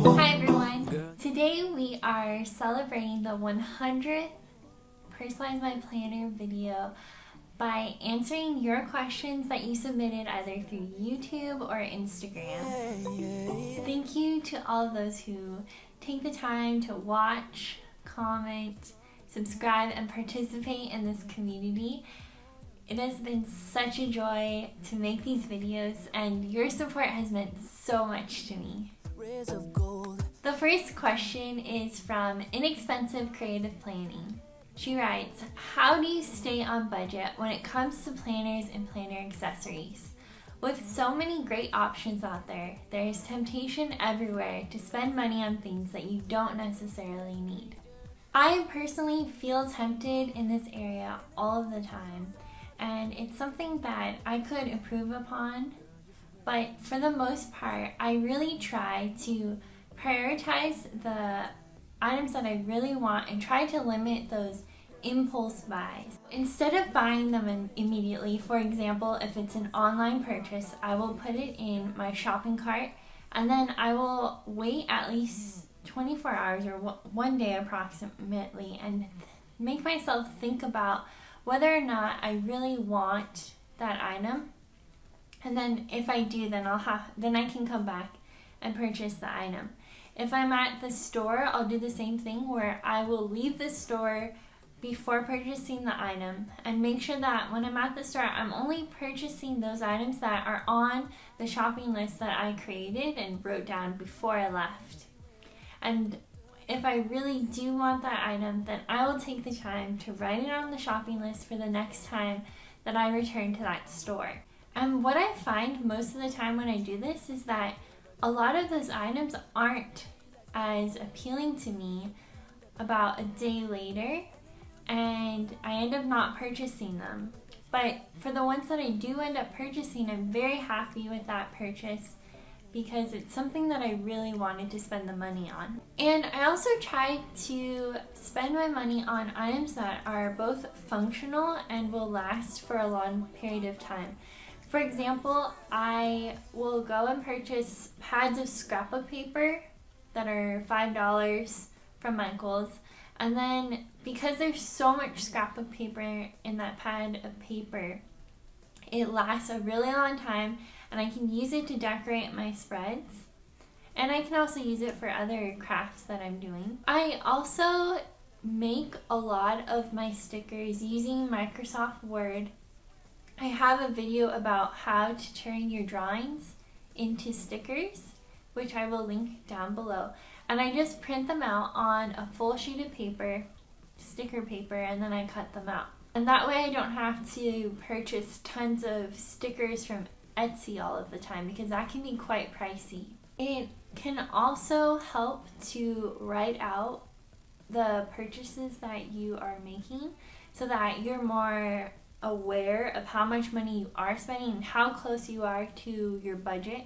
Hi everyone! Today we are celebrating the 100th Personalize My Planner video by answering your questions that you submitted either through YouTube or Instagram. Thank you to all of those who take the time to watch, comment, subscribe, and participate in this community. It has been such a joy to make these videos, and your support has meant so much to me. The first question is from Inexpensive Creative Planning. She writes, how do you stay on budget when it comes to planners and planner accessories? With so many great options out there, there is temptation everywhere to spend money on things that you don't necessarily need. I personally feel tempted in this area all of the time, and it's something that I could improve upon, but for the most part, I really try to prioritize the items that I really want and try to limit those impulse buys. Instead of buying them immediately, for example, if it's an online purchase, I will put it in my shopping cart and then I will wait at least 24 hours or one day approximately and make myself think about whether or not I really want that item. And then if I do, then I can come back and purchase the item. If I'm at the store, I'll do the same thing where I will leave the store before purchasing the item and make sure that when I'm at the store, I'm only purchasing those items that are on the shopping list that I created and wrote down before I left. And if I really do want that item, then I will take the time to write it on the shopping list for the next time that I return to that store. And what I find most of the time when I do this is that a lot of those items aren't as appealing to me about a day later, and I end up not purchasing them. But for the ones that I do end up purchasing, I'm very happy with that purchase because it's something that I really wanted to spend the money on. And I also try to spend my money on items that are both functional and will last for a long period of time. For example, I will go and purchase pads of scrapbook paper that are $5 from Michael's. And then because there's so much scrapbook paper in that pad of paper, it lasts a really long time and I can use it to decorate my spreads. And I can also use it for other crafts that I'm doing. I also make a lot of my stickers using Microsoft Word. I have a video about how to turn your drawings into stickers, which I will link down below. And I just print them out on a full sheet of paper, sticker paper, and then I cut them out. And that way I don't have to purchase tons of stickers from Etsy all of the time because that can be quite pricey. It can also help to write out the purchases that you are making so that you're more aware of how much money you are spending and how close you are to your budget.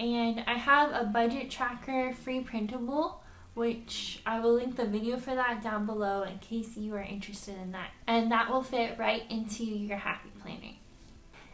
And I have a budget tracker free printable, which I will link the video for that down below in case you are interested in that. And that will fit right into your happy planner.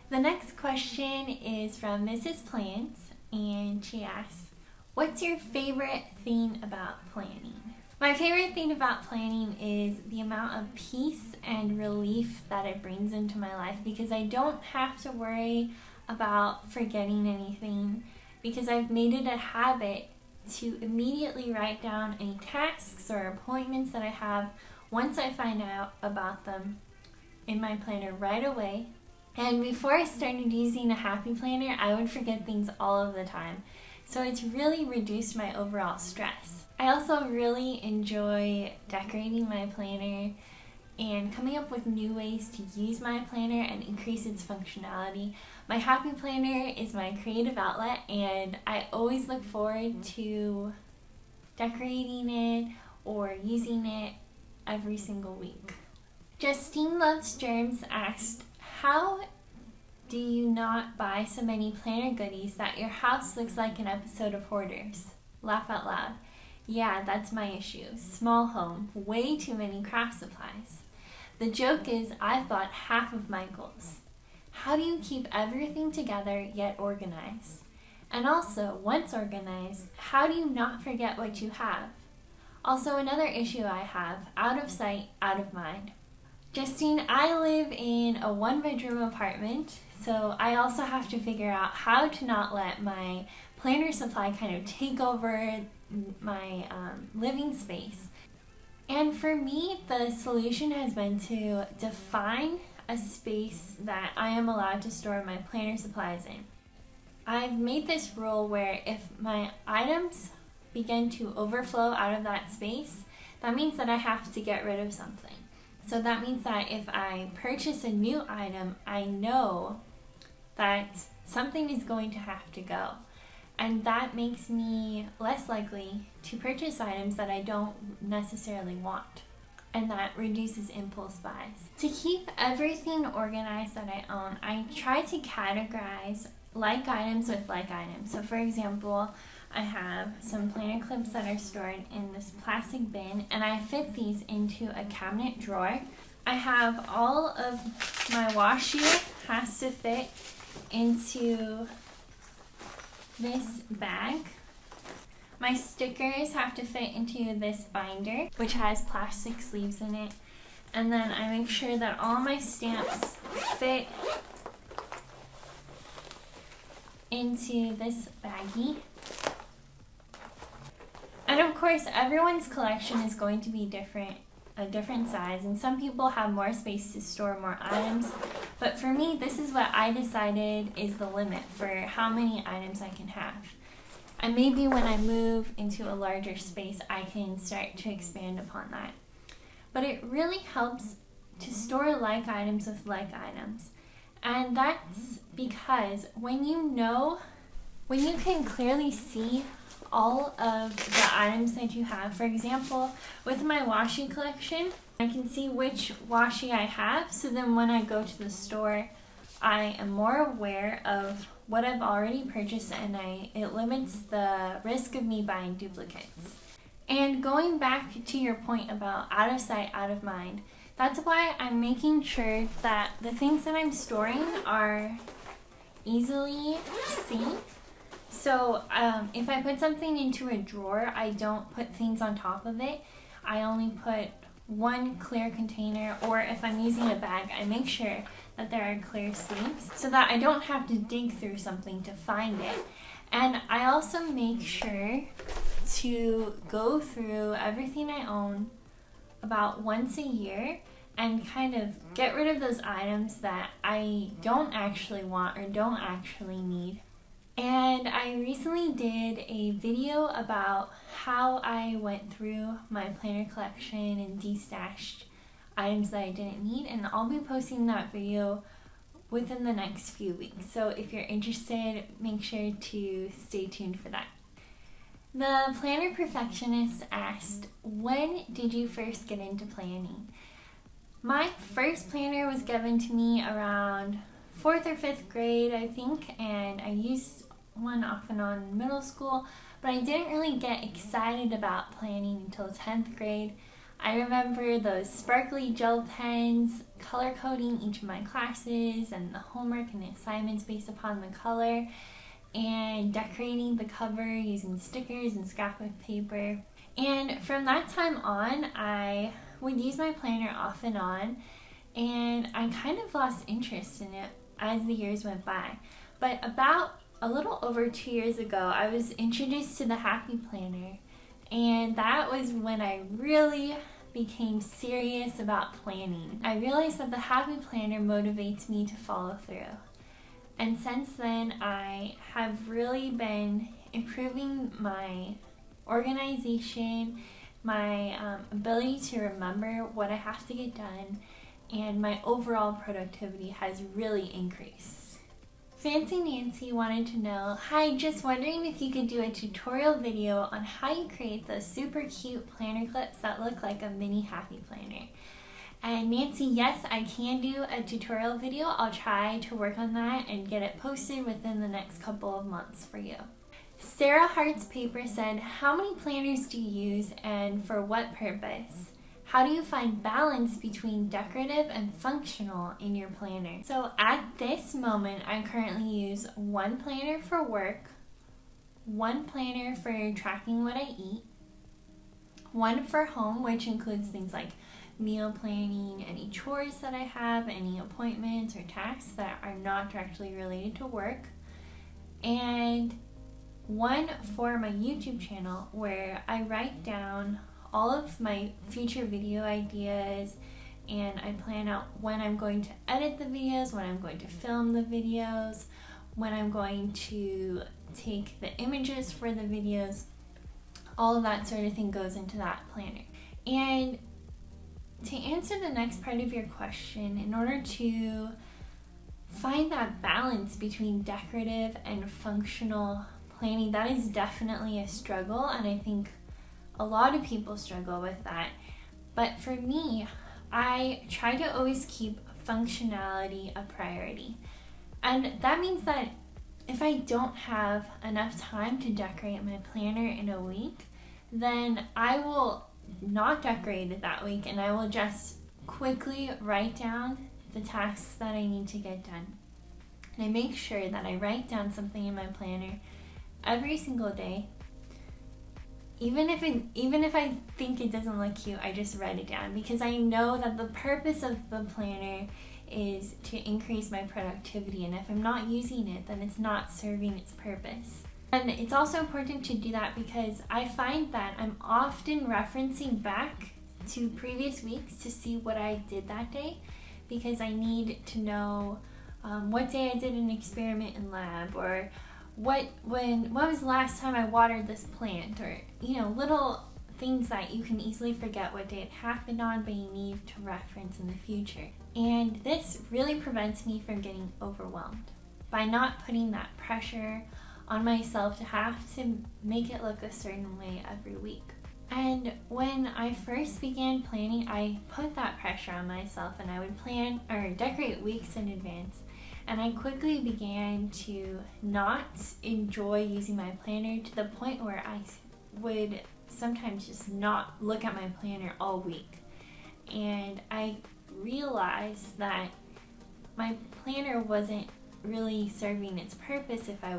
The next question is from Mrs. Plants, and she asks, what's your favorite thing about planning? My favorite thing about planning is the amount of peace and relief that it brings into my life because I don't have to worry about forgetting anything because I've made it a habit to immediately write down any tasks or appointments that I have once I find out about them in my planner right away. And before I started using a happy planner, I would forget things all of the time. So it's really reduced my overall stress. I also really enjoy decorating my planner and coming up with new ways to use my planner and increase its functionality. My happy planner is my creative outlet and I always look forward to decorating it or using it every single week. Justine Loves Germs asked, how do you not buy so many planner goodies that your house looks like an episode of Hoarders? Laugh out loud. Yeah, that's my issue. Small home, way too many craft supplies. The joke is I've bought half of Michael's. How do you keep everything together yet organized? And also, once organized, how do you not forget what you have? Also, another issue I have, out of sight, out of mind. Justine, I live in a 1-bedroom apartment, so I also have to figure out how to not let my planner supply kind of take over my living space. And for me, the solution has been to define a space that I am allowed to store my planner supplies in. I've made this rule where if my items begin to overflow out of that space, that means that I have to get rid of something. So that means that if I purchase a new item, I know that something is going to have to go. And that makes me less likely to purchase items that I don't necessarily want. And that reduces impulse buys. To keep everything organized that I own, I try to categorize like items with like items. So for example, I have some planner clips that are stored in this plastic bin, and I fit these into a cabinet drawer. I have all of my washi has to fit into this bag. My stickers have to fit into this binder, which has plastic sleeves in it. And then I make sure that all my stamps fit into this baggie. And of course, everyone's collection is going to be a different size, and some people have more space to store more items. But for me, this is what I decided is the limit for how many items I can have. And maybe when I move into a larger space, I can start to expand upon that. But it really helps to store like items with like items. And that's because when you can clearly see all of the items that you have. For example, with my washi collection, I can see which washi I have, so then when I go to the store, I am more aware of what I've already purchased, and it limits the risk of me buying duplicates. And going back to your point about out of sight, out of mind, that's why I'm making sure that the things that I'm storing are easily seen. So if I put something into a drawer, I don't put things on top of it. I only put one clear container, or if I'm using a bag, I make sure that there are clear sleeves so that I don't have to dig through something to find it. And I also make sure to go through everything I own about once a year and kind of get rid of those items that I don't actually want or don't actually need. And I recently did a video about how I went through my planner collection and destashed items that I didn't need, and I'll be posting that video within the next few weeks. So if you're interested, make sure to stay tuned for that. The planner perfectionist asked, when did you first get into planning? My first planner was given to me around 4th or 5th grade, I think, and I used one off and on in middle school, but I didn't really get excited about planning until 10th grade. I remember those sparkly gel pens, color coding each of my classes and the homework and the assignments based upon the color, and decorating the cover using stickers and scrapbook paper. And from that time on, I would use my planner off and on, and I kind of lost interest in it as the years went by. But about a little over 2 years ago, I was introduced to the Happy Planner, and that was when I really became serious about planning. I realized that the Happy Planner motivates me to follow through. And since then, I have really been improving my organization, my ability to remember what I have to get done, and my overall productivity has really increased. Fancy Nancy wanted to know, hi, just wondering if you could do a tutorial video on how you create those super cute planner clips that look like a mini Happy Planner. And Nancy, yes, I can do a tutorial video. I'll try to work on that and get it posted within the next couple of months for you. Sarah Hart's paper said, how many planners do you use and for what purpose? How do you find balance between decorative and functional in your planner? So at this moment, I currently use one planner for work, one planner for tracking what I eat, one for home, which includes things like meal planning, any chores that I have, any appointments or tasks that are not directly related to work, and one for my YouTube channel where I write down all of my future video ideas, and I plan out when I'm going to edit the videos, when I'm going to film the videos, when I'm going to take the images for the videos. All of that sort of thing goes into that planner. And to answer the next part of your question, in order to find that balance between decorative and functional planning, that is definitely a struggle, and I think a lot of people struggle with that. But for me, I try to always keep functionality a priority. And that means that if I don't have enough time to decorate my planner in a week, then I will not decorate it that week, and I will just quickly write down the tasks that I need to get done. And I make sure that I write down something in my planner every single day. Even if I think it doesn't look cute, I just write it down, because I know that the purpose of the planner is to increase my productivity, and if I'm not using it, then it's not serving its purpose. And it's also important to do that because I find that I'm often referencing back to previous weeks to see what I did that day, because I need to know what day I did an experiment in lab, or what was the last time I watered this plant, or little things that you can easily forget what day it happened on, but you need to reference in the future. And this really prevents me from getting overwhelmed by not putting that pressure on myself to have to make it look a certain way every week. And when I first began planning, I put that pressure on myself, and I would plan or decorate weeks in advance. And I quickly began to not enjoy using my planner, to the point where I would sometimes just not look at my planner all week. And I realized that my planner wasn't really serving its purpose if I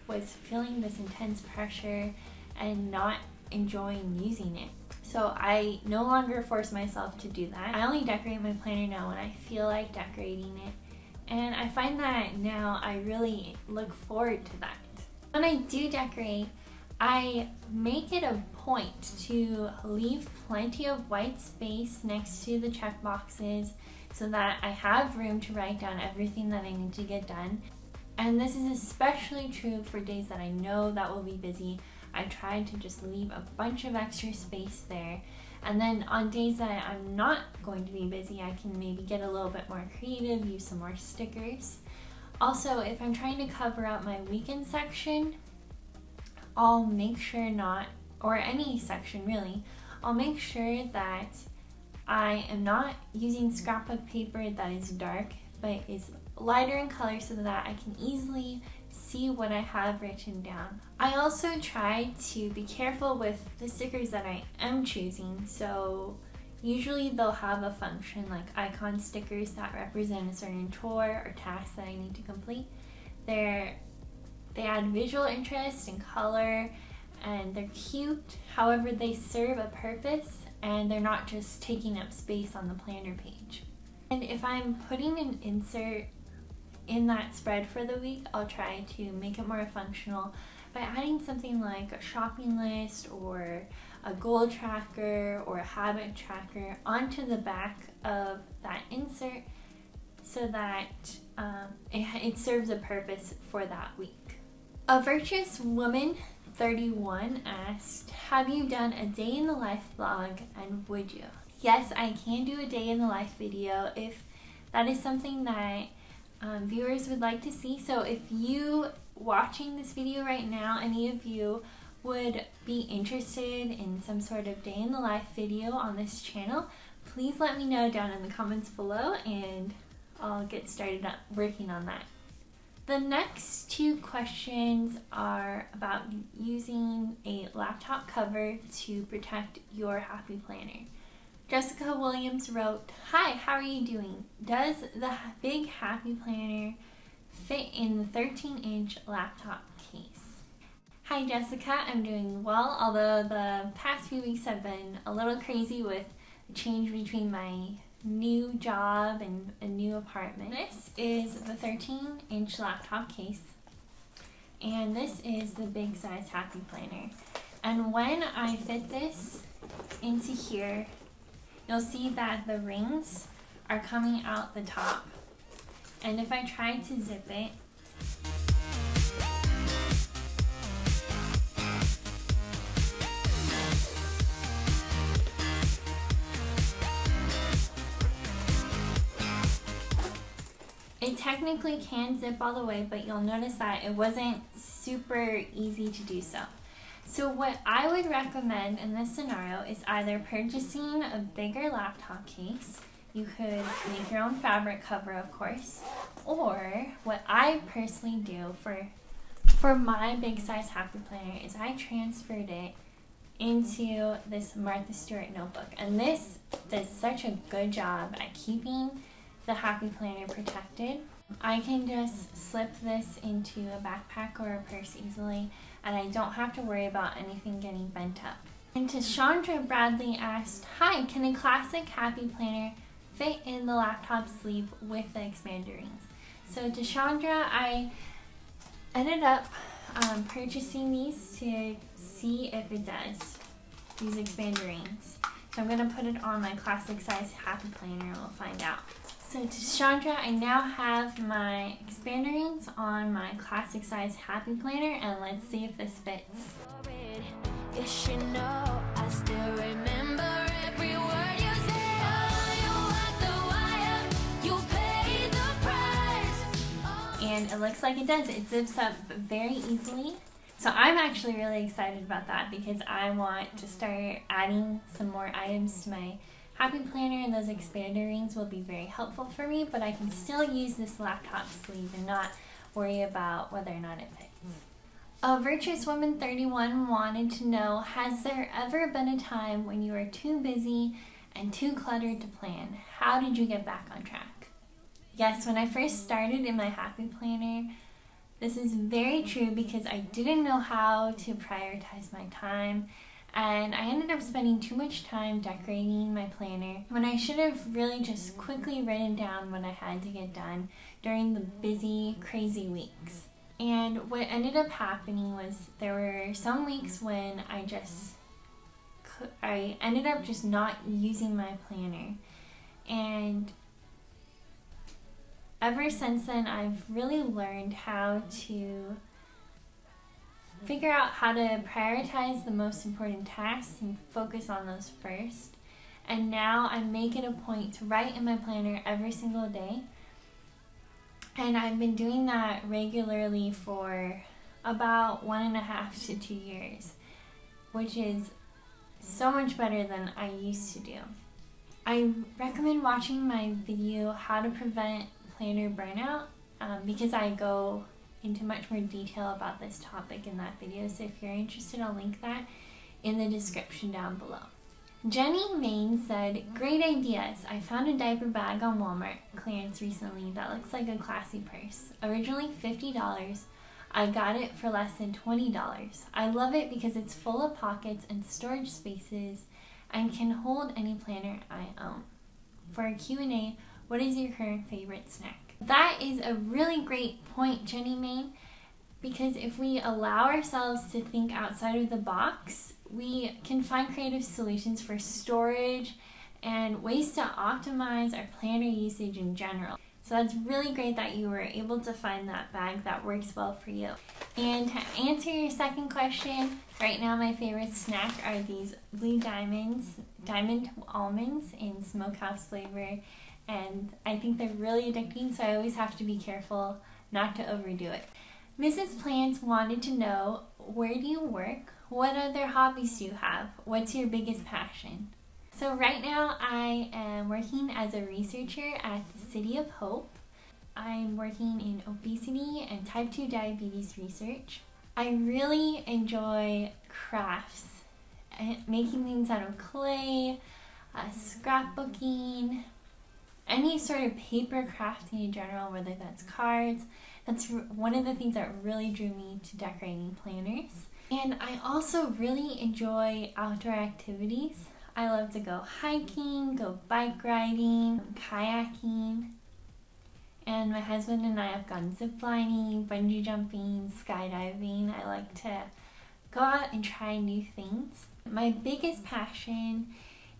was feeling this intense pressure and not enjoying using it. So I no longer force myself to do that. I only decorate my planner now when I feel like decorating it. And I find that now I really look forward to that. When I do decorate, I make it a point to leave plenty of white space next to the check boxes so that I have room to write down everything that I need to get done. And this is especially true for days that I know that will be busy. I try to just leave a bunch of extra space there. And then on days that I'm not going to be busy, I can maybe get a little bit more creative, use some more stickers. Also, if I'm trying to cover up my weekend section, I'll make sure or any section really, I'll make sure that I am not using scrapbook paper that is dark, but is lighter in color so that I can easily see what I have written down. I also try to be careful with the stickers that I am choosing. So usually they'll have a function, like icon stickers that represent a certain chore or task that I need to complete. They add visual interest and color, and they're cute. However, they serve a purpose, and they're not just taking up space on the planner page. And if I'm putting an insert in that spread for the week, I'll try to make it more functional by adding something like a shopping list or a goal tracker or a habit tracker onto the back of that insert so that it serves a purpose for that week. A Virtuous Woman 31 asked, have you done a day in the life vlog, and would you? Yes, I can do a day in the life video if that is something that viewers would like to see. So if you watching this video right now, any of you would be interested in some sort of day in the life video on this channel, please let me know down in the comments below, and I'll get started working on that. The next two questions are about using a laptop cover to protect your Happy Planner. Jessica Williams wrote, hi, how are you doing? Does the big Happy Planner fit in the 13-inch laptop case? Hi Jessica, I'm doing well, although the past few weeks have been a little crazy with the change between my new job and a new apartment. This is the 13-inch laptop case, and this is the big size Happy Planner. And when I fit this into here, you'll see that the rings are coming out the top. And if I try to zip it, it technically can zip all the way, but you'll notice that it wasn't super easy to do so. So what I would recommend in this scenario is either purchasing a bigger laptop case. You could make your own fabric cover, of course, or what I personally do for my big size Happy Planner is I transferred it into this Martha Stewart notebook, and this does such a good job at keeping the Happy Planner protected. I can just slip this into a backpack or a purse easily, and I don't have to worry about anything getting bent up. And Tashandra Bradley asked, hi, can a classic Happy Planner fit in the laptop sleeve with the expander rings? So Tashandra, I ended up purchasing these to see if it does, these expander rings. So I'm going to put it on my classic size Happy Planner and we'll find out. So Tashandra, I now have my expander rings on my classic size Happy Planner, and let's see if this fits. Yes, you know, I still remember every word you say. Oh, you walk the wire, you pay the price. And it looks like it does. It zips up very easily. So I'm actually really excited about that because I want to start adding some more items to my Happy Planner, and those expander rings will be very helpful for me, but I can still use this laptop sleeve and not worry about whether or not it fits. A Virtuous Woman 31 wanted to know, has there ever been a time when you were too busy and too cluttered to plan? How did you get back on track? Yes, when I first started in my Happy Planner, this is very true because I didn't know how to prioritize my time. And I ended up spending too much time decorating my planner when I should have really just quickly written down what I had to get done during the busy, crazy weeks. And what ended up happening was there were some weeks when I ended up just not using my planner. And ever since then, I've really learned how to figure out how to prioritize the most important tasks and focus on those first. And now I make it a point to write in my planner every single day. And I've been doing that regularly for about 1.5 to 2 years, which is so much better than I used to do. I recommend watching my video, How to Prevent Planner Burnout, because I go into much more detail about this topic in that video. So if you're interested, I'll link that in the description down below. Jenny Main said, great ideas. I found a diaper bag on Walmart clearance recently that looks like a classy purse. Originally $50, I got it for less than $20. I love it because it's full of pockets and storage spaces and can hold any planner I own. For a Q&A, what is your current favorite snack? That is a really great point, Jenny Main, because if we allow ourselves to think outside of the box, we can find creative solutions for storage and ways to optimize our planner usage in general. So that's really great that you were able to find that bag that works well for you. And to answer your second question, right now my favorite snack are these blue diamond almonds in smokehouse flavor. And I think they're really addicting, so I always have to be careful not to overdo it. Mrs. Plants wanted to know, where do you work? What other hobbies do you have? What's your biggest passion? So right now I am working as a researcher at the City of Hope. I'm working in obesity and type 2 diabetes research. I really enjoy crafts, making things out of clay, scrapbooking, any sort of paper crafting in general, whether that's cards. That's one of the things that really drew me to decorating planners. And I also really enjoy outdoor activities. I love to go hiking, go bike riding, kayaking. And my husband and I have gone ziplining, bungee jumping, skydiving. I like to go out and try new things. My biggest passion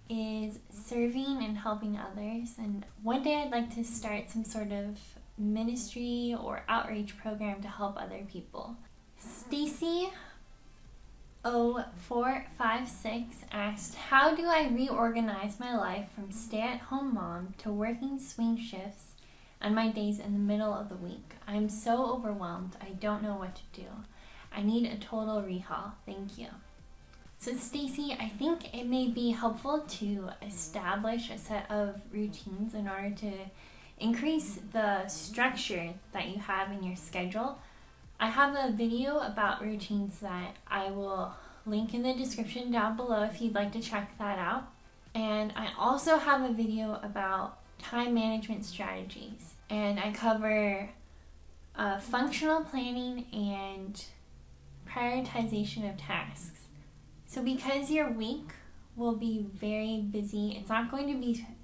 is serving and helping others. And one day I'd like to start some sort of ministry or outreach program to help other people. Stacy 0456 asked, how do I reorganize my life from stay-at-home mom to working swing shifts on my days in the middle of the week? I'm so overwhelmed. I don't know what to do. I need a total rehaul. Thank you. So Stacy, I think it may be helpful to establish a set of routines in order to increase the structure that you have in your schedule. I have a video about routines that I will link in the description down below if you'd like to check that out. And I also have a video about time management strategies. And I cover functional planning and prioritization of tasks. So because your week will be very busy,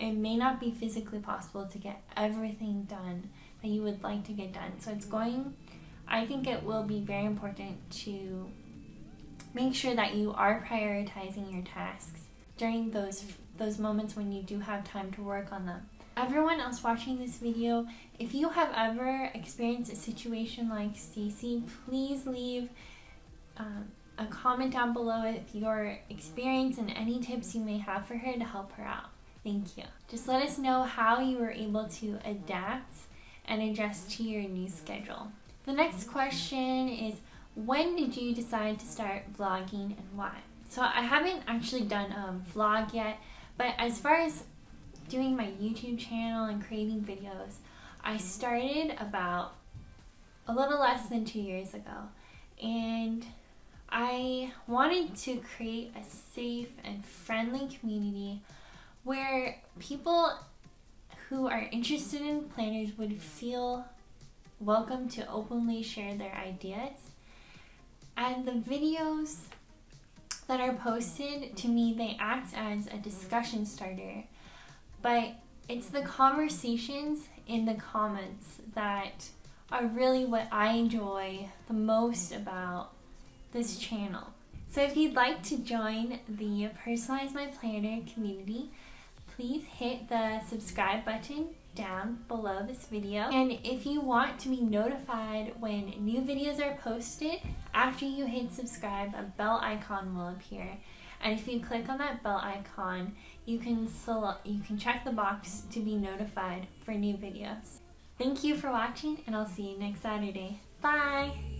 it may not be physically possible to get everything done that you would like to get done. So I think it will be very important to make sure that you are prioritizing your tasks during those moments when you do have time to work on them. Everyone else watching this video, if you have ever experienced a situation like Stacy, please leave a comment down below with your experience and any tips you may have for her to help her out. Thank you. Just let us know how you were able to adapt and adjust to your new schedule. The next question is, when did you decide to start vlogging and why? So I haven't actually done a vlog yet, but as far as doing my YouTube channel and creating videos, I started about a little less than 2 years ago. And I wanted to create a safe and friendly community where people who are interested in planners would feel welcome to openly share their ideas. And the videos that are posted, to me, they act as a discussion starter, but it's the conversations in the comments that are really what I enjoy the most about this channel. So if you'd like to join the Personalize My Planner community, please hit the subscribe button down below this video. And if you want to be notified when new videos are posted, after you hit subscribe, a bell icon will appear. And if you click on that bell icon, you can check the box to be notified for new videos. Thank you for watching, and I'll see you next Saturday. Bye!